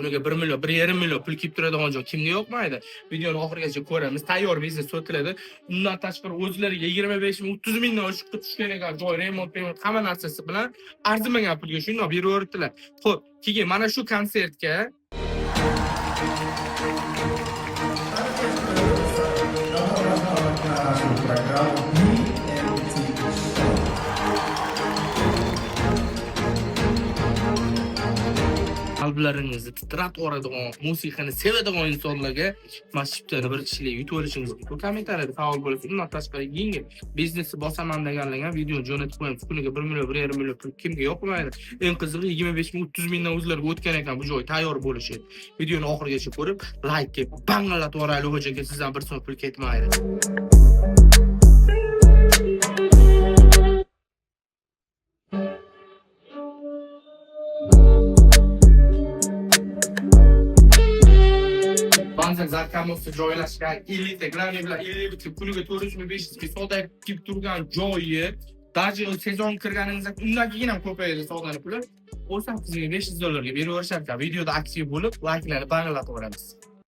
Kuniga 1 million, 1,5 million pul kelib turadigan joy kimga yoqmaydi? Videoni oxirigacha ko'ramiz. Tayyor biznes sotiladi. Undan tashqari o'zlariga 25 ming, 30 mingdan oshib tushgan ekan joy, remont, hamma narsasi bilan arzimagan pulga shundoq beraveribdilar. Xo'p, keyin mana shu konsertga qalblaringizni titratib yuboradigan, musiqani sevadigan insonlarga mana shu yerda bir kishilik yutib olishingiz mumkin. Kommentariyada faol bo'lib, undan tashqari yengil biznesni bosaman deganlarga videoni jo'natib qo'yamiz. Kuniga 1 million, 1,5 million pul kimga yoqmaydi? Eng qizig'i 25 ming, 30 mingdan o'zlariga o'tgan ekan bu joy tayyor bo'lishi. Videoni oxirigacha ko'rib, like deb banglatib yuboraylik, ho'jaga sizdan bir so'm pul ketmaydi. Banzak Zarkamovda joylashgan elita, Grammy bilan 50 bitib kuniga 400,500 ming savdo kelib turgan joyi, даже sezon kirganingizda undan keyin ham ko'payadi savdo puli. $18,500 ga beraverishar ekan. Videoda aktiv bo'lib, like'larni banglatib yuboramiz.